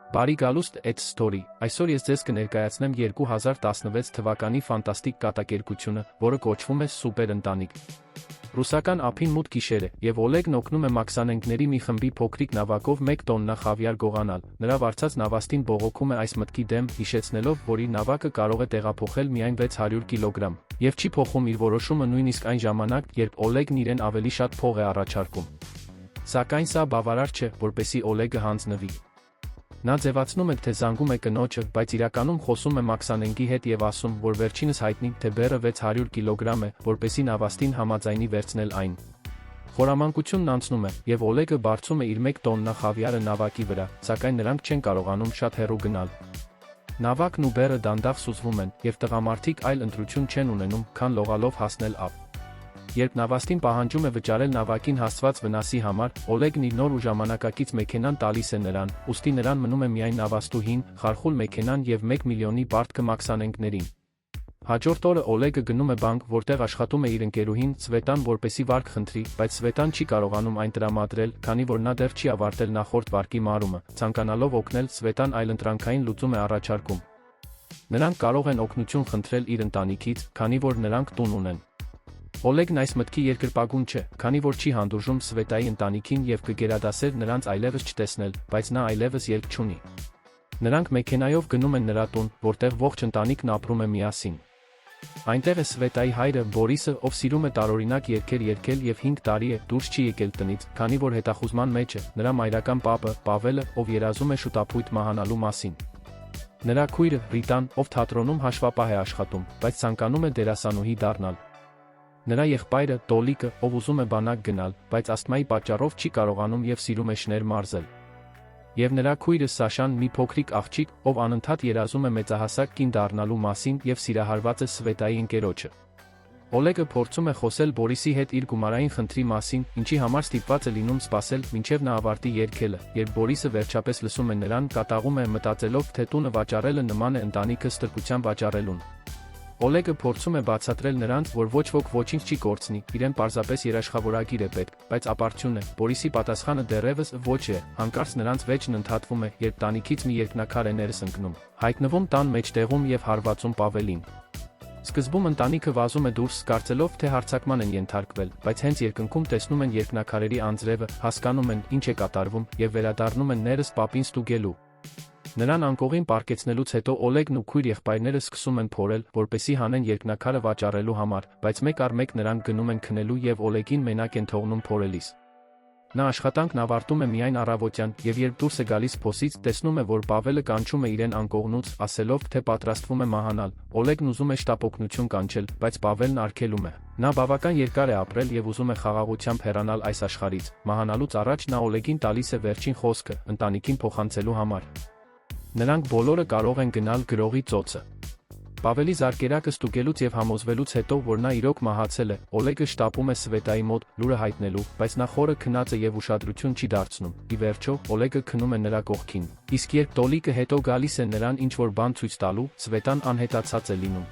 Բարի գալուստ Ed Story, այսօր ես ձեզ կներկայացնեմ 2016 թվականի ֆանտաստիկ կատակերգությունը, որը կոչվում է Սուպեր ընտանիք։ Ռուսական ափին մութ գիշեր է, եւ Օլեգն օգնում է մաքսանենկների մի խմբի փոքրիկ նավակով 1 տոննա խավիար գողանալ։ Նրա վարձած նավաստին բողոքում է այս մտքի դեմ, հիշեցնելով, որ իր նավակը կարող է տեղափոխել միայն 600 կիլոգրամ, եւ չի փոխում իր որոշումը նույնիսկ այն ժամանակ, երբ Օլեգն իրեն ավելի շատ փող է առաջարկում։ Սակայն սա բավարար չէ, որպեսզի Օլեգը հանձնվի։ Նա ձևացնում է, թե զանգում է կնոջը, բայց իրականում խոսում է մաքսանենկի հետ եւ ասում, որ վերջինս հայտնի, թե բեռը 600 կիլոգրամ է, որպեսզի նավաստին համաձայնի վերցնել այն։ Խորամանկությունն անցնում է, եւ Օլեգը բարձում է իր 1 տոննա խավիարը նավակի վրա, սակայն նրանք չեն կարողանում շատ հեռու գնալ։ Նավակն ու բեռը դանդաղ սուզվում են, եւ տղամարդիկ այլ ընտրություն չեն ունենում, քան լողալով հասնել ափ։ Երբ նավաստին պահանջում է վճարել նավակին հասցված վնասի համար, Օլեգն իր նոր ու ժամանակակից մեքենան տալիս է նրան, ուստի նրան մնում է միայն նավաստուհին, խարխուլ մեքենան եւ 1 միլիոնի պարտքը մաքսանենկներին։ Հաջորդ օրը Օլեգը գնում է բանկ, որտեղ աշխատում է իր ընկերուհին Սվետան, որպեսի վարկ խնդրի, բայց Սվետան չի կարողանում այն տրամադրել, քանի որ նա դեռ չի ավարտել նախորդ վարկի մարումը։ Ցանկանալով օգնել, Սվետան այլընտրանքային լուծում է առաջարկում։ Նրանք կարող են օգնություն խնդրել իր ընտանիքից, քանի որ նրանք տուն ունեն։ Օլեգն այս մտքի երկրպագուն չէ, քանի որ չի հանդուրժում Սվետայի ընտանիքին եւ կգերադասեր նրանց այլևս չտեսնել, բայց նա այլևս ելք չունի։ Նրանք մեքենայով գնում են նրա տուն, որտեղ ողջ ընտանիքն ապրում է միասին։ Այնտեղ է Սվետայի հայրը Բորիսը, ով սիրում է տարօրինակ երգեր երգել եւ 5 տարի է դուրս չի եկել տնից, քանի որ հետախուզման մեջ է նրա մայրական պապը Պավելը, ով երազում է շուտապույտ մահանալու մասին։ Նրա քույրը Ռիտան, ով թատրոնում հաշվապահ է աշխատում, բայց ցանկանում է դերասանուհի դառնալ։ Նրա եղբայրը Տոլիկը, ով ուզում է բանակ գնալ, բայց ասթմայի պատճառով չի կարողանում եւ սիրում է շներ մարզել։ Եվ նրա քույրը Սաշան, մի փոքրիկ աղջիկ, ով անընդհատ երազում է մեծահասակ կին դառնալու մասին եւ սիրահարված է Սվետայի ընկերոջը։ Օլեգը փորձում է խոսել Բորիսի հետ իր գումարային խնդրի մասին, ինչի համար ստիպված է լինում սպասել, մինչև նա ավարտի երգելը։ Երբ Բորիսը վերջապես լսում է նրան, կատաղում է, մտածելով, թե տունը վաճառելը նման է ընտանիքը ստրկության վաճառելուն։ Օլեգը փորձում է բացատրել նրանց, որ ոչ ոք ոչինչ չի կորցնի, իրեն պարզապես երաշխավորագիր է պետք, բայց ապարդյուն է, Բորիսի պատասխանը դեռևս ոչ է, հանկարծ նրանց վեճն ընդհատվում է, երբ տանիքից մի երկնաքար է ներս ընկնում, հայտնվում տան մեջտեղում եւ հարվածում Պավելին։ Սկզբում ընտանիքը վազում է դուրս, կարծելով, թե հարձակման են ենթարկվել, բայց հենց երկնքում տեսնում են երկնաքարերի անձրևը, հասկանում են, ինչ է կատարվում, եւ վերադառնում են ներս պապին ստուգելու։ Նրան անկողին պառկեցնելուց հետո Օլեգն ու քույր եղբայրները սկսում են փորել, որպեսզի հանեն երկնաքարը վաճառելու համար, բայց մեկ առ մեկ նրանք գնում են քնելու եւ Օլեգին մենակ են թողնում փորելիս։ Նա աշխատանքն ավարտում է միայն առավոտյան, եւ երբ դուրս է գալիս փոսից, տեսնում է, որ Պավելը կանչում է իրեն անկողնուց, ասելով, թե պատրաստվում է մահանալ։ Օլեգն ուզում է շտապօգնություն կանչել, բայց Պավելն արգելում է։ Նա բավական երկար է ապրել եւ ուզում է խաղաղությամբ հեռանալ այս աշխարհից։ Մահանալուց առաջ նա Օլեգին տալիս է վերջին խոսքը, ընտանիքին փոխանցելու համար։ Նրանք բոլորը կարող են գնալ գրողի ծոցը։ Պավելի զարկերակը ստուգելուց եւ համոզվելուց հետո, որ նա իրոք մահացել է, Օլեգը շտապում է Սվետայի մոտ լուրը հայտնելու, բայց նա խորը քնած է եւ ուշադրություն չի դարձնում։ Ի վերջո, Օլեգը քնում է նրա կողքին։ Իսկ երբ Տոլիկը հետո գալիս է նրան ինչ-որ բան ցույց տալու, Սվետան անհետացած է լինում։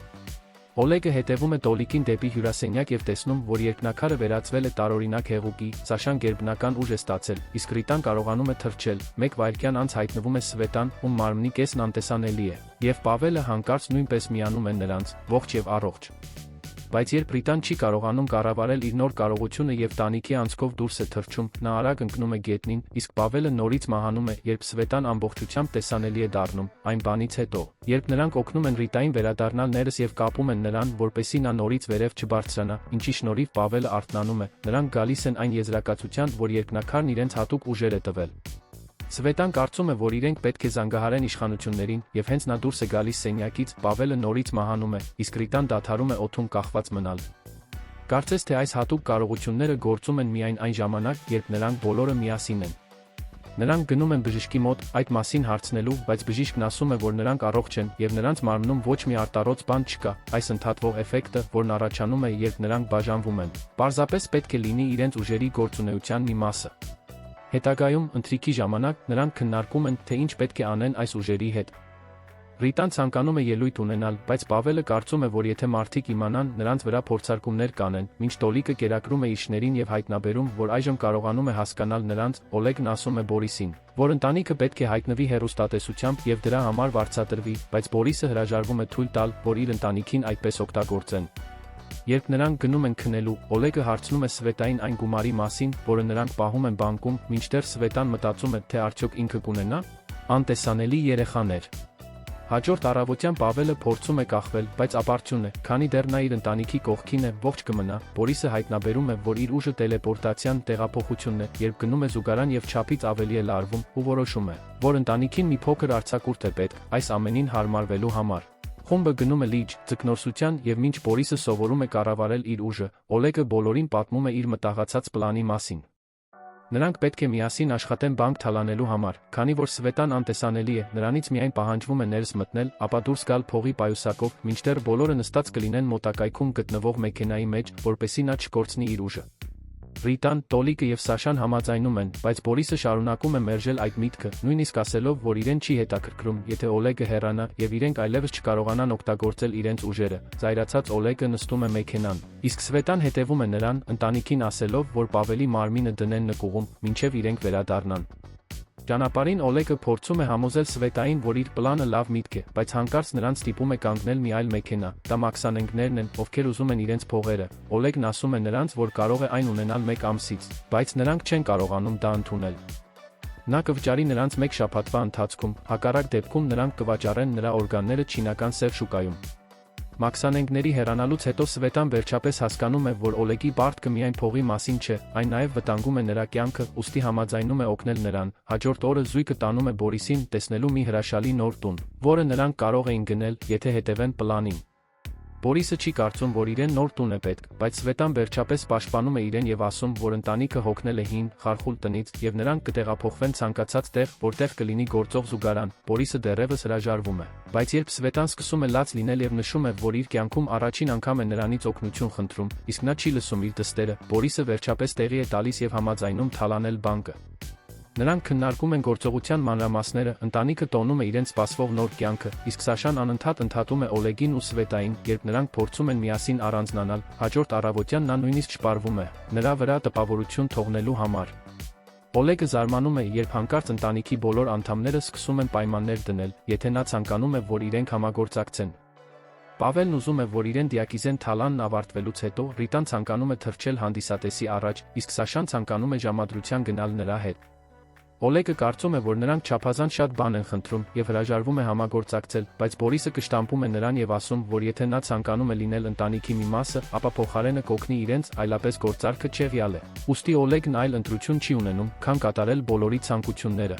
Օլեգը հետևում է Տոլիկին դեպի հյուրասենյակ եւ տեսնում, որ երկնաքարը վերածվել է տարօրինակ հեղուկի, Սաշան գերբնական ուժ է ստացել, իսկ Ռիտան կարողանում է թռչել։ Մեկ վայրկյան անց հայտնվում է Սվետան, ում մարմնի կեսն անտեսանելի է, եւ Պավելը հանկարծ նույնպես միանում է նրանց, ողջ եւ առողջ։ Բայց երբ Ռիտան չի կարողանում կառավարել իր նոր կարողությունը եւ տանիքի անցքով դուրս է թռչում, նա արագ ընկնում է գետնին, իսկ Պավելը նորից մահանում է, երբ Սվետան ամբողջությամբ տեսանելի է դառնում, այն բանից հետո, երբ նրանք օգնում են Ռիտային վերադառնալ ներս եւ կապում են նրան, որպեսզի նա նորից վերև չբարձրանա, ինչի շնորհիվ Պավելը արթնանում է, նրանք գալիս են այն եզրակացության, որ երկնաքարն իրենց հատուկ ուժեր է տվել։ Սվետան կարծում է, որ իրենք պետք է զանգահարեն իշխանություններին, եւ հենց նա դուրս է գալիս սենյակից, Պավելը նորից մահանում է, իսկ Ռիտան դադարում է օդում կախված մնալ։ Կարծես թե այս հատուկ կարողությունները գործում են միայն այն ժամանակ, երբ նրանք բոլորը միասին են։ Նրանք գնում են բժշկի մոտ այդ մասին հարցնելու, բայց բժիշկն ասում է, որ նրանք առողջ են եւ նրանց մարմնում ոչ մի արտարոց բան չկա, այս ընդհատվող էֆեկտը, որն առաջանում է, երբ նրանք բաժանվում են, պարզապես պետք է լինի իրենց ուժերի գործունեության մի մասը։ Հետագայում, ընթրիքի ժամանակ, նրանք քննարկում են, թե ինչ պետք է անեն այս ուժերի հետ։ Ռիտան ցանկանում է ելույթ ունենալ, բայց Պավելը կարծում է, որ եթե մարդիկ իմանան, նրանց վրա փորձարկումներ կանեն, մինչ Տոլիկը կերակրում է իր շներին եւ հայտնաբերում, որ այժմ կարողանում է հասկանալ նրանց, Օլեգն ասում է Բորիսին, որ ընտանիքը պետք է հայտնվի հեռուստատեսությամբ եւ դրա համար վարձատրվի, բայց Բորիսը հրաժարվում է թույլ տալ, որ իր ընտանիքին այդպես օգտագործեն։ Երբ նրանք գնում են քնելու, Օլեգը հարցնում է Սվետային այն գումարի մասին, որը նրանք պահում են բանկում, մինչդեռ Սվետան մտածում է, թե արդյոք ինքը կունենա անտեսանելի երեխաներ։ Հաջորդ առավոտյան Պավելը փորձում է կախվել, բայց ապարդյուն է, քանի դեռ նա իր ընտանիքի կողքին է, ողջ կմնա։ Բորիսը հայտնաբերում է, որ իր ուժը տելեպորտացիան տեղափոխությունն է, երբ գնում է զուգարան եւ չափից ավելի է լարվում, ու որոշում է, որ ընտանիքին մի փոքր արձակուրդ է պետք, այս ամենին հարմարվելու համար։ Խումբը գնում է լիճ, ձկնորսության եւ մինչ Բորիսը սովորում է կառավարել իր ուժը, Օլեգը բոլորին պատմում է իր մտաղացած պլանի մասին։ Նրանք պետք է միասին աշխատեն բանկ թալանելու համար, քանի որ Սվետան անտեսանելի է, նրանից միայն պահանջվում է ներս մտնել, ապա դուրս գալ փողի պայուսակով, մինչդեռ բոլորը նստած կլինեն մոտակայքում գտնվող մեքենայի մեջ, որպեսզի նա չկորցնի իր ուժը։ Ռիտան, Տոլիկը եւ Սաշան համաձայնում են, բայց Բորիսը շարունակում է մերժել այդ միտքը, նույնիսկ ասելով, որ իրեն չի հետաքրքրում, եթե Օլեգը հեռանա եւ իրենք այլևս չկարողանան օգտագործել իրենց ուժերը։ Զայրացած Օլեգը նստում է մեքենան, իսկ Սվետան հետևում է նրան, ընտանիքին ասելով, որ Պավելի մարմինը դնեն նկուղում, մինչև իրենք վերադառնան։ Ճանապարհին Օլեգը փորձում է համոզել Սվետային, որ իր պլանը լավ միտք է, բայց հանկարծ նրան ստիպում է կանգնել մի այլ մեքենա։ Դա մաքսանենգներն են, ովքեր ուզում են իրենց փողերը։ Օլեգն ասում է նրանց, որ կարող է այն ունենալ 1 ամսից, բայց նրանք չեն կարողանում դա ընդունել։ Նա կվճարի նրանց 1 շաբաթվա ընթացքում, հակառակ դեպքում նրանք կվաճառեն նրա օրգանները չինական սև շուկայում։ Մաքսանենգների հեռանալուց հետո Սվետան վերջապես հասկանում է, որ Օլեգի պարտքը միայն փողի մասին չէ, այն նաև վտանգում է նրա կյանքը, ուստի համաձայնում է օգնել նրան։ Հաջորդ օրը զույգը տանում է Բորիսին տեսնելու մի հրաշալի նոր տուն, որը նրանք կարող էին գնել, եթե հետևեն պլանին։ Բորիսը չի կարծում, որ իրեն նոր տուն է պետք, բայց Սվետան վերջապես պաշտպանում է իրեն եւ ասում, որ ընտանիքը հոգնել է հին, խարխուլ տնից եւ նրանք կտեղափոխվեն ցանկացած տեղ, որտեղ կլինի գործող զուգարան։ Բորիսը դեռևս հրաժարվում է, բայց երբ Սվետան սկսում է լաց լինել եւ նշում է, որ իր կյանքում առաջին անգամ է նրանից օգնություն խնդրում, իսկ նա չի լսում իր դստերը, Բորիսը վերջապես տեղի է տալիս եւ համաձայնում թալանել բանկը։ Նրանք քննարկում են գործողության մանրամասները, ընտանիքը տոնում է իրենց սպասվող նոր կյանքը, իսկ Սաշան անընդհատ ընդհատում է Օլեգին ու Սվետային, երբ նրանք փորձում են միասին առանձնանալ, հաջորդ առավոտյան նա նույնիսկ շպարվում է, նրա վրա տպավորություն թողնելու համար։ Օլեգը զարմանում է, երբ հանկարծ ընտանիքի բոլոր անդամները սկսում են պայմաններ դնել, եթե նա ցանկանում է, որ իրենք համագործակցեն։ Պավելն ուզում է, որ իրեն դիակիզեն թալանն ավարտվելուց հետո, Ռիտան ցանկանում է թռչել հանդիսատեսի առաջ, իսկ Սաշան ցանկանում է ժամադրության գնալ նրա հետ։ Օլեգը կարծում է, որ նրանք չափազանց շատ բան են խնդրում եւ հրաժարվում է համագործակցել, բայց Բորիսը կշտամպում է նրան եւ ասում, որ եթե նա ցանկանում է լինել ընտանիքի մի մասը, ապա փոխարենը կօգնի իրենց, այլապես գործարքը չեղյալ է։ Ուստի Օլեգն այլ ընտրություն չի ունենում, քան կատարել բոլորի ցանկությունները։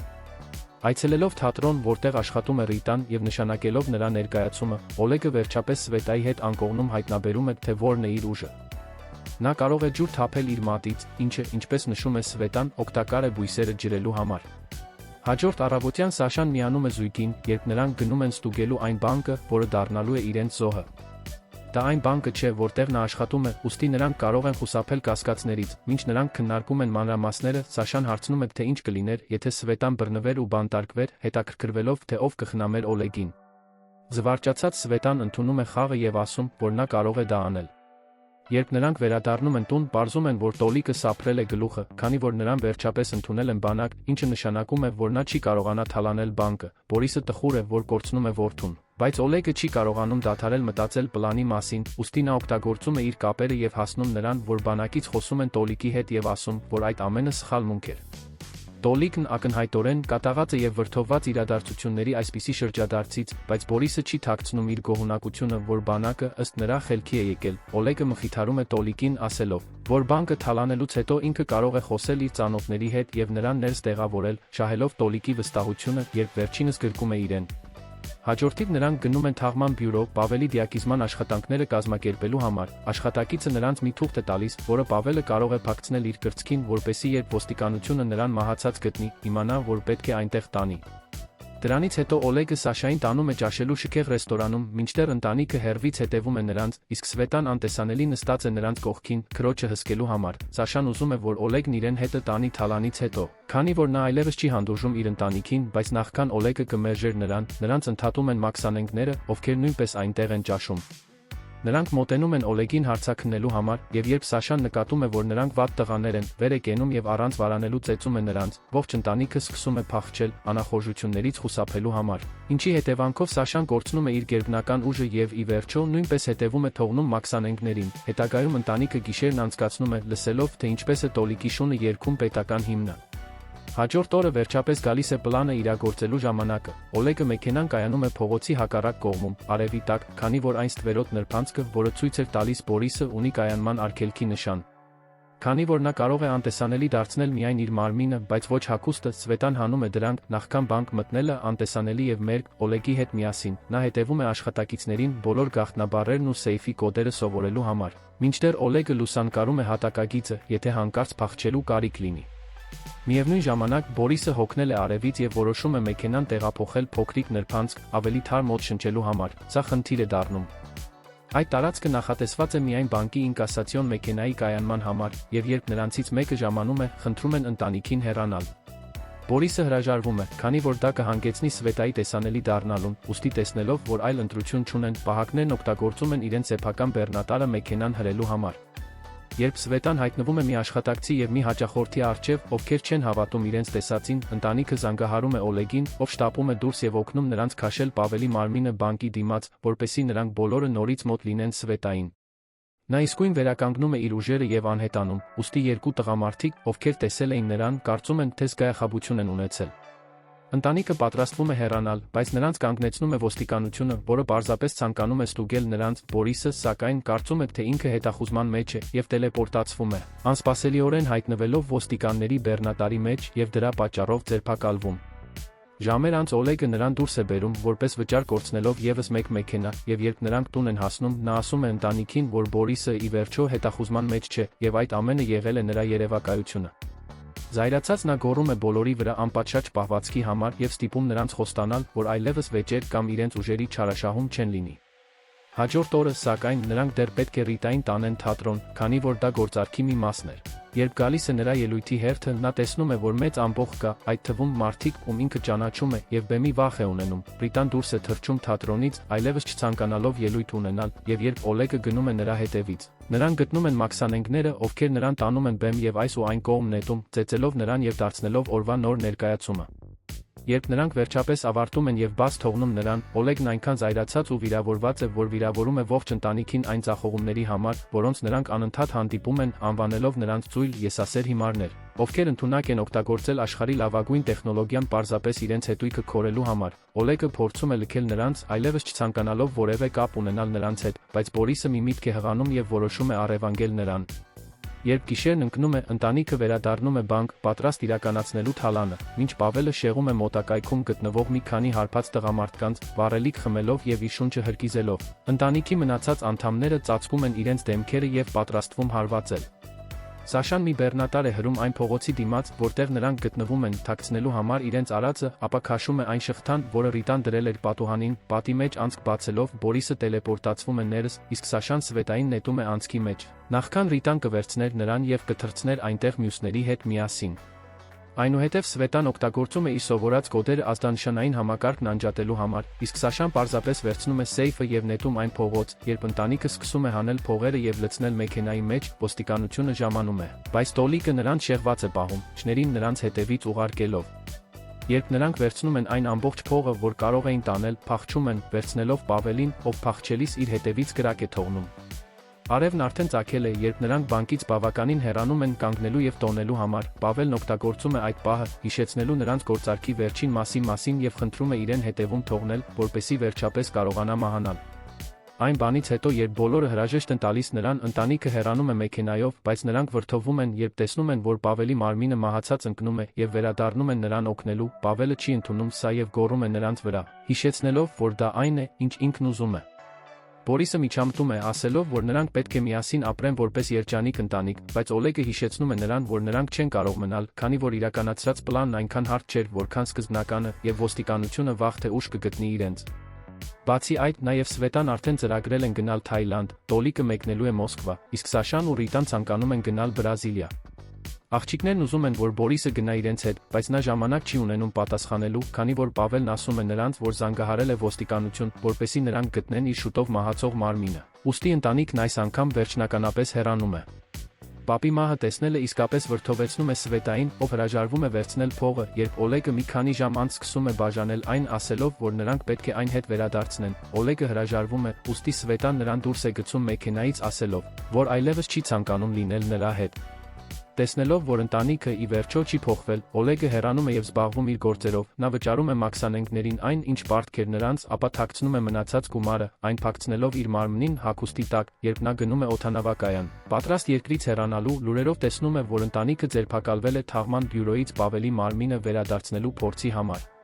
Այցելելով թատրոն, որտեղ աշխատում է Ռիտան եւ նշանակելով նրա ներկայացումը, Օլեգը վերջապես Սվետայի հետ անկողնում հայտնաբերում է, թե որն է իր ուժը։ Նա կարող է ջուր թափել իր մատից, ինչը, ինչպես նշում է Սվետան, օգտակար է բույսերը ջրելու համար։ Հաջորդ առավոտյան Սաշան միանում է զույգին, երբ նրանք գնում են ստուգելու այն բանկը, որը դառնալու է իրենց զոհը։ Դա այն բանկը չէ, որտեղ նա աշխատում է, ուստի նրանք կարող են խուսափել կասկածներից։ Մինչ նրանք քննարկում են մանրամասները, Սաշան հարցնում է, թե ինչ կլիներ, եթե Սվետան բռնվեր ու բանտարկվեր, հետաքրքրվելով, թե ով կխնամեր Օլեգին։ Զվարճացած Սվետան ընդունում է խաղը եւ ասում, որ նա կարող է դա անել։ Երբ նրանք վերադառնում են տուն, պարզում են, որ Տոլիկը սափրել է գլուխը, քանի որ նրան վերջապես ընդունել են բանակ, ինչը նշանակում է, որ նա չի կարողանա թալանել բանկը։ Բորիսը տխուր է, որ կորցնում է որդուն, բայց Օլեգը չի կարողանում դադարել մտածել պլանի մասին, ուստի նա օգտագործում է իր կապերը եւ հասնում նրան, որ բանակից խոսում են Տոլիկի հետ եւ ասում, որ այդ ամենը սխալ մունք էր։ Տոլիկն ակնհայտորեն կատաղած է եւ վրդովված իրադարձությունների այսպիսի շրջադարձից, բայց Բորիսը չի թաքցնում իր գոհունակությունը, որ բանակը ըստ նրա խելքի է եկել։ Օլեգը մխիթարում է Տոլիկին, ասելով, որ բանկը թալանելուց հետո ինքը կարող է խոսել իր ծանոթների հետ եւ նրան ներս տեղավորել, շահելով Տոլիկի վստահությունը, երբ վերջինս գրկում է իրեն։ Հաջորդիվ նրանք գնում են թաղման բյուրո, Պավելի դիակիզման աշխատանքները կազմակերպելու համար։ Աշխատակիցը նրանց մի թուղթ է տալիս, որը Պավելը կարող է փակցնել իր կրծքին, որպեսզի երբ ոստիկանությունը նրան մահացած գտնի, իմանա, որ պետք է այնտեղ տանի։ Դրանից հետո Օլեգը Սաշային տանում է ճաշելու շքեղ ռեստորանում, մինչդեռ ընտանիքը հեռվից հետևում է նրանց, իսկ Սվետան անտեսանելի նստած է նրանց կողքին, քրոջը հսկելու համար։ Սաշան ուզում է, որ Օլեգն իրեն հետը տանի թալանից հետո, քանի որ նա այլևս չի հանդուրժում իր ընտանիքին, բայց նախքան Օլեգը կմերժեր նրանց ընդհատում են մաքսանենգները, ովքեր նույնպես այնտեղ են ճաշում։ Նրանք մոտենում են Օլեգին հարցաքննելու համար, եւ երբ Սաշան նկատում է, որ նրանք վատ տղաներ են, վեր է կենում եւ առանց վարանելու ծեծում է նրանց, ողջ ընտանիքը սկսում է փախչել, անախորժություններից խուսափելու համար։ Ինչի հետևանքով Սաշան կորցնում է իր գերբնական ուժը եւ ի վերջո նույնպես հետևում է թողնում մաքսանենգներին։ Հետագայում ընտանիքը գիշերն անցկացնում է, լսելով, թե ինչպես է Տոլիկի շունը երգում պետական հիմնը։ Հաջորդ օրը վերջապես գալիս է պլանը իրագործելու ժամանակը։ Օլեգը մեքենան կայանում է փողոցի հակառակ կողմում, արևի տակ, քանի որ այն ստվերոտ նրբանցքը, որը ցույց էր տալիս Բորիսը, ունի կայանման արգելքի նշան։ Քանի որ նա կարող է անտեսանելի դարձնել միայն իր մարմինը, բայց ոչ հագուստը, Սվետան հանում է դրանք, նախքան բանկ մտնելը, անտեսանելի եւ մերկ, Օլեգի հետ միասին։ Նա հետևում է աշխատակիցներին բոլոր գաղտնաբառերն ու սեյֆի կոդերը սովորելու համար։ Մինչդեռ Օլեգը լուսանկարում է հատակագիծը, եթե հանկարծ փախչելու կարիք լինի։ Միևնույն ժամանակ Բորիսը հոգնել է արևից եւ որոշում է մեքենան տեղափոխել փոքրիկ նրբանցք, ավելի թար մոտ շնչելու համար։ Սա խնդիր է դառնում։ Այդ տարածքը նախատեսված է միայն բանկի ինկասացիոն մեքենայի կայանման համար, եւ երբ նրանցից մեկը ժամանում է, խնդրում են ընտանիքին հեռանալ։ Բորիսը հրաժարվում է, քանի որ դա կհանգեցնի Սվետայի տեսանելի դառնալուն, ուստի տեսնելով, որ այլ ընտրություն չունեն, պահակներն օգտագործում են իրենց սեփական բեռնատարը մեքենան հրելու համար։ Երբ Սվետան հայտնվում է մի աշխատակցի եւ մի հաճախորդի առջև, ովքեր չեն հավատում իրենց տեսածին, ընտանիքը զանգահարում է Օլեգին, ով շտապում է դուրս եւ օգնում նրանց քաշել Պավելի մարմինը բանկի դիմաց, որպեսզի նրանք բոլորը նորից մոտ լինեն Սվետային։ Նա իսկույն վերականգնում է իր ուժերը եւ անհետանում, ուստի երկու տղամարդիկ, ովքեր տեսել էին նրան, կարծում են, թե զգայախաբություն են ունեցել։ Ընտանիքը պատրաստվում է հեռանալ, բայց նրանց կանգնեցնում է ոստիկանությունը, որը պարզապես ցանկանում է ստուգել նրանց։ Բորիսը, սակայն, կարծում է, թե ինքը հետախուզման մեջ է եւ տելեպորտացվում է, անսպասելիորեն հայտնվելով ոստիկանների բեռնատարի մեջ եւ դրա պատճառով ձերբակալվում։ Ժամեր անց Օլեգը նրան դուրս է բերում, որպես վճար կորցնելով եւս մեկ մեքենա, եւ երբ նրանք տուն են հասնում, նա ասում է ընտանիքին, որ Բորիսը ի վերջո հետախուզման մեջ չէ, եւ այդ ամենը եղել է նրա երևակայությունը։ Զայրացած նա գոռում է բոլորի վրա անպատշաճ պահվածքի համար եւ ստիպում նրանց խոստանալ, որ այլևս վեճեր կամ իրենց ուժերի չարաշահում չեն լինի։ Հաջորդ օրը, սակայն, նրանք դեռ պետք է Ռիտային տանեն թատրոն, քանի որ դա գործարքի մի մասն էր։ Երբ գալիս է նրա ելույթի հերթը, նա տեսնում է, որ մեծ ամբոխ կա, այդ թվում մարդիկ, ում ինքը ճանաչում է, եւ բեմի վախ է ունենում։ Ռիտան դուրս է թռչում թատրոնից, այլևս չցանկանալով ելույթ ունենալ, եւ երբ Օլեգը գնում է նրա հետևից, նրանք գտնում են մաքսանենգները, ովքեր նրան տանում են բեմ եւ այս ու այն կողմ նետում, ծեծելով նրան եւ դարձնելով օրվա նոր ներկայացումը։ Երբ նրանք վերջապես ավարտում են եւ բաց թողնում նրան, Օլեգն այնքան զայրացած ու վիրավորված է, որ վիրավորում է ողջ ընտանիքին այն ձախողումների համար, որոնց նրանք անընդհատ հանդիպում են, անվանելով նրանց ծույլ եսասեր հիմարներ, ովքեր ընդունակ են օգտագործել աշխարհի լավագույն տեխնոլոգիան պարզապես իրենց հետույքը քորելու համար։ Օլեգը փորձում է լքել նրանց, այլևս չցանկանալով որևէ կապ ունենալ նրանց հետ, բայց Բորիսը մի միտք է հղանում եւ որոշում է առևանգել նրան։ Երբ գիշերն ընկնում է, ընտանիքը վերադառնում է բանկ, պատրաստ իրականացնելու թալանը, մինչ Պավելը շեղում է մոտակայքում գտնվող մի քանի հարբած տղամարդկանց, վառելիք խմելով եւ իր շունչը հրկիզելով։ Ընտանիքի մնացած անդամները ծածկում են իրենց դեմքերը եւ պատրաստվում հարվածել։ Սաշան մի բեռնատար է հրում այն փողոցի դիմաց, որտեղ նրանք գտնվում են, թաքցնելու համար իրենց արածը, ապա քաշում է այն շղթան, որը Ռիտան դրել էր պատուհանին, պատի մեջ անցք բացելով, Բորիսը տելեպորտացվում է ներս, իսկ Սաշան Սվետային նետում է անցքի մեջ։ Նախքան Ռիտան կվերցներ նրան եւ կթռցներ այնտեղ մյուսների հետ միասին։ Այնուհետև Սվետան օգտագործում է իր սովորած կոդերը ազդանշանային համակարգն անջատելու համար, իսկ Սաշան պարզապես վերցնում է սեյֆը եւ նետում այն փողոց, երբ ընտանիքը սկսում է հանել փողերը եւ լցնել մեքենայի մեջ, ոստիկանությունը ժամանում է, բայց Տոլիկը նրանց շեղված է պահում, շներին նրանց հետևից ուղարկելով։ Երբ նրանք վերցնում են այն ամբողջ փողը, որ կարող էին տանել, փախչում են, վերցնելով Պավելին, ով փախչելիս իր հետևից կրակ է թողնում։ Արևն արդեն ծագել է, երբ նրանք բանկից բավականին հեռանում են կանգնելու եւ տոնելու համար, Պավելն օգտագործում է այդ պահը, հիշեցնելու նրանց գործարքի վերջին մասին եւ խնդրում է իրեն հետևում թողնել, որպեսզի վերջապես կարողանա մահանալ։ Այն բանից հետո, երբ բոլորը հրաժեշտ են տալիս նրան, ընտանիքը հեռանում է մեքենայով, բայց նրանք վրդովվում են, երբ տեսնում են, որ Պավելի մարմինը մահացած ընկնում է եւ վերադառնում են նրան օգնելու, Պավելը չի ընդունում սա եւ գոռում է նրանց վրա, հիշեցնելով, որ դա այն է, ինչ ինքն ուզում է։ Բորիսը միջամտում է, ասելով, որ նրանք պետք է միասին ապրեն որպես երջանիկ ընտանիք, բայց Օլեգը հիշեցնում է նրան, որ նրանք չեն կարող մնալ, քանի որ իրականացրած պլանն այնքան հարթ չէր, որքան սկզբնականը, եւ ոստիկանությունը վաղ թե ուշ կգտնի իրենց։ Բացի այդ, նաև Սվետան արդեն ծրագրել են գնալ Թայլանդ, Տոլիկը մեկնելու է Մոսկվա, իսկ Սաշան ու Ռիտան ցանկանում են գնալ Բրազիլիա։ Աղջիկներն ուզում են, որ Բորիսը գնա իրենց հետ, բայց նա ժամանակ չի ունենում պատասխանելու, քանի որ Պավելն ասում է նրանց, որ զանգահարել է ոստիկանություն, որպեսզի նրանք գտնեն իր շուտով մահացող մարմինը։ Ուստի ընտանիքն այս անգամ վերջնականապես հեռանում է։ Պապի մահը տեսնելը իսկապես վրդովեցնում է Սվետային, ով հրաժարվում է վերցնել փողը, երբ Օլեգը մի քանի ժամ անց սկսում է բաժանել այն, ասելով, որ նրանք պետք է այն հետ վերադարձնեն։ Օլեգը հրաժարվում է, ուստի Սվետան նրան դուրս է գցում մեքենայից, ասելով, որ այլևս չի ցանկանում լինել նրա հետ։ Տեսնելով, որ ընտանիքը ի վերջո չի փոխվել, Օլեգը հեռանում է եւ զբաղվում իր գործերով, նա վճարում է մաքսանենգներին այն, ինչ պարտք էր նրանց, ապա թաքցնում է մնացած գումարը, այն փակցնելով իր մարմնին հագուստի տակ, երբ նա գնում է օդանավակայան։ Պատրաստ երկրից հեռանալու լուրերով տեսնում է, որ ընտանիքը ձերբակալվել է թաղման բյուրոից Պավելի մարմինը վերադարձնելու փորձի համար։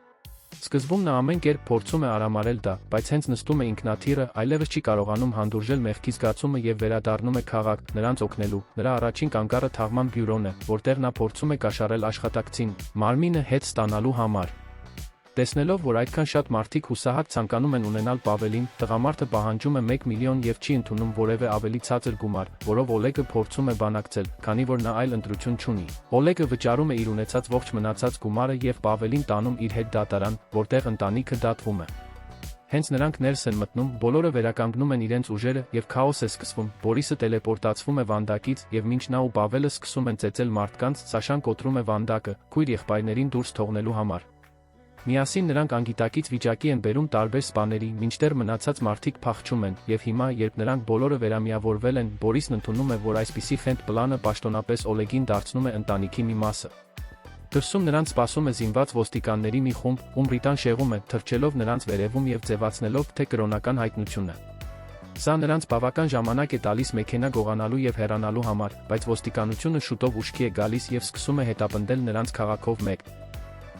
Սկզբում նա ամեն կերպ փորձում է արամարել դա, բայց հենց նստում է ինքնաթիռը, այլևս չի կարողանում հանդուրժել մեղքի զգացումը եւ վերադառնում է քաղաք, նրանց օգնելու։ Նրա առաջին կանգառը թաղման բյուրոն է, որտեղ նա փորձում է կաշառել աշխատակցին, մարմինը հետ ստանալու համար։ Տեսնելով, որ այդքան շատ մարդիկ հուսահատ ցանկանում են ունենալ Պավելին, տղամարդը պահանջում է 1 միլիոն եւ չի ընդունում որևէ ավելի ցածր գումար, որով Օլեգը փորձում է բանակցել, քանի որ նա այլ ընտրություն չունի։ Օլեգը վճարում է իր ունեցած ողջ մնացած գումարը եւ Պավելին տանում իր հետ դատարան, որտեղ ընտանիքը դատվում է։ Հենց նրանք ներս են մտնում, բոլորը վերականգնում են իրենց ուժերը եւ քաոս է սկսվում։ Բորիսը տելեպորտացվում է Վանդակից եւ մինչ նա ու Պավելը սկսում են ծեծել մարդկանց, Սաշան կոտրում է Վանդակը, քույր եղբայրներին դուրս թողնելու համար։ Միասին նրանք անգիտակից վիճակի են բերում տարբեր սպաների, մինչդեռ մնացած մարդիկ փախչում են, եւ հիմա, երբ նրանք բոլորը վերամիավորվել են, Բորիսն ընդունում է, որ այսպիսի խենթ պլանը պաշտոնապես Օլեգին դարձնում է ընտանիքի մի մասը։ Դրսում նրանց սպասում է զինված ոստիկանների մի խումբ, ում Ռիտան շեղում է, թռչելով նրանց վերևում եւ ձևացնելով, թե կրոնական հայտնություն է։ Սա նրանց բավական ժամանակ է տալիս մեքենա գողանալու եւ հեռանալու համար, բայց ոստիկանությունը շուտով ուշքի է գալիս եւ սկսում է հետապնդել նրանց քաղաքով մեկ։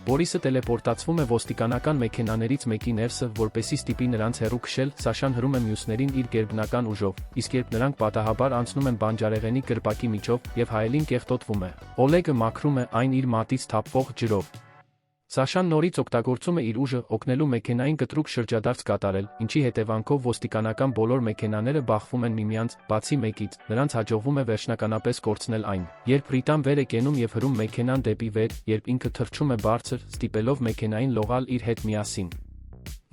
Բորիսը տելեպորտացվում է ոստիկանական մեքենաներից մեկի ներսը, որպեսզի ստիպի նրանց հեռու քշել, Սաշան հրում է մյուսներին իր գերբնական ուժով, իսկ երբ նրանք պատահաբար անցնում են բանջարեղենի կրպակի միջով եւ հայելին կեղտոտվում է, Օլեգը մաքրում է այն իր մատից թափվող ջրով։ Սաշան նորից օգտագործում է իր ուժը, օգնելու մեքենային կտրուկ շրջադարձ կատարել, ինչի հետևանքով ոստիկանական բոլոր մեքենաները բախվում են միմյանց, բացի մեկից, նրանց հաջողվում է վերջնականապես կորցնել այն։ Երբ Ռիտան վեր է կենում եւ հրում մեքենան դեպի վեր, երբ ինքը թռչում է բարձր, ստիպելով մեքենային լողալ իր հետ միասին։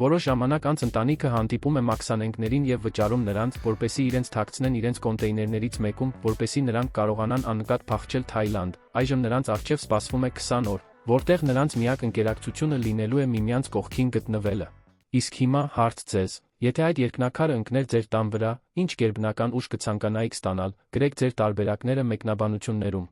Որոշ ժամանակ անց ընտանիքը հանդիպում է մաքսանենգներին եւ վճարում նրանց, որպեսզի իրենց թաքցնեն իրենց կոնտեյներներից մեկում, որպեսզի նրանք կարողանան աննկատ փախչել Թայլանդ։ Այժմ նրանց առջև սպասվում է 20 օր, որտեղ նրանց միակ ընկերակցությունը լինելու է միմյանց կողքին գտնվելը։ Իսկ հիմա հարց ձեզ. եթե այդ երկնաքարը ընկներ ձեր տան վրա, ինչ գերբնական ուժ կցանկանայիք ստանալ, գրեք ձեր տարբերակները մեկնաբանություններում։